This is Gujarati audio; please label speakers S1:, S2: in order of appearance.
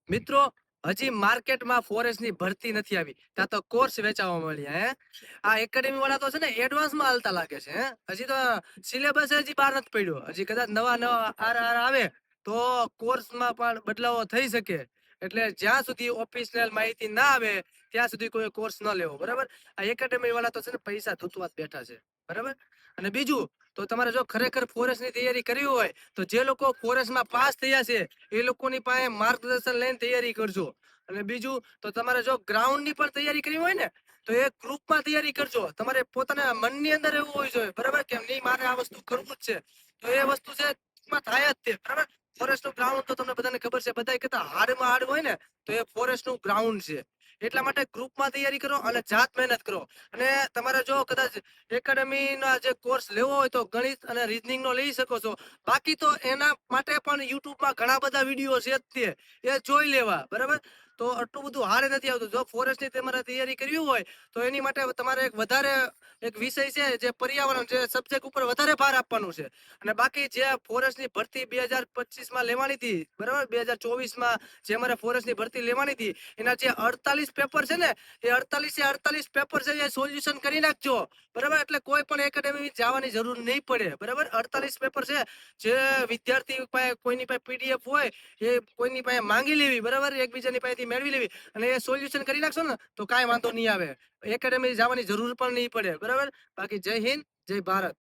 S1: મિત્રો, હજી માર્કેટમાં ફોરેસ્ટની ભરતી નથી આવી, ત્યાં તો કોર્સ વેચાવા મળ્યા હે. આ એકેડેમી વાળા તો છે ને એડવાન્સમાં હાલતા લાગે છે હે. હજી તો સિલેબસ હજી બહાર નથી પડ્યો. હજી કદાચ નવા નવા આર આવે તો કોર્સમાં પણ બદલાવો થઈ શકે. એટલે જ્યાં સુધી ઓફિશિયલ માહિતી ના આવે ત્યાં સુધી કોઈ કોર્સ ન લેવો, બરાબર. આ એકેડેમી વાળા તો છે ને પૈસા ધૂતવા જ બેઠા છે, બરાબર. અને બીજું, તો તમારે જો ખરેખર ફોરેસ્ટની તૈયારી કરવી હોય તો જે લોકો ફોરેસ્ટમાં પાસ થયા છે એ લોકોની પાસે માર્ગદર્શન લઈને તૈયારી કરજો. અને બીજું, તો તમારે જો ગ્રાઉન્ડની પણ તૈયારી કરવી હોય ને તો એક ગ્રુપમાં તૈયારી કરજો. તમારે પોતાના મનની અંદર એવું હોવું જોઈએ, બરાબર, કે નહીં મારે આ વસ્તુ કરવું જ છે, તો એ વસ્તુ છે માં થાય જ તે, બરાબર. ફોરેસ્ટ નું ગ્રાઉન્ડ તો તમને બધાને ખબર છે, બધા કહેતા હાર્ડમાં હાર્ડ હોય ને તો એ ફોરેસ્ટ નું ગ્રાઉન્ડ છે. એટલા માટે ગ્રુપમાં તૈયારી કરો અને જાત મહેનત કરો. અને તમારે જો કદાચ એકેડેમી ના જે કોર્સ લેવો હોય તો ગણિત અને રીઝનિંગ નો લઈ શકો છો. બાકી તો એના માટે પણ યુટ્યુબમાં ઘણા બધા વિડીયો છે જ તે, એ જોઈ લેવા, બરાબર. તો આટલું બધું હારે નથી આવતું. જો ફોરેસ્ટની તમારે તૈયારી કરવી હોય તો એની માટે તમારે એક વધારે એક વિષય છે જે પર્યાવરણ, જે સબ્જેક્ટ ઉપર વધારે ભાર આપવાનું છે. અને બાકી જે ફોરેસ્ટની ભરતી 2025માં લેવાની હતી, બરાબર, 2024માં જે અમારે ફોરેસ્ટની ભરતી લેવાની હતી એના જે 48 પેપર છે ને એ 48 પેપર છે એ સોલ્યુશન કરી નાખજો, બરાબર. એટલે કોઈ પણ એકેડેમી જવાની જરૂર નહીં પડે, બરાબર. 48 પેપર છે, જે વિદ્યાર્થી પાસે કોઈની પાસે પીડીએફ હોય એ કોઈની પાસે માંગી લેવી, બરાબર, એકબીજાની પાસેથી મેળવી લેવી અને એ સોલ્યુશન કરી નાખશો ને તો કાંઈ વાંધો નહીં આવે. એકેડેમી જવાની જરૂર પણ નહીં પડે, બરાબર. બાકી જય હિન્દ, જય ભારત.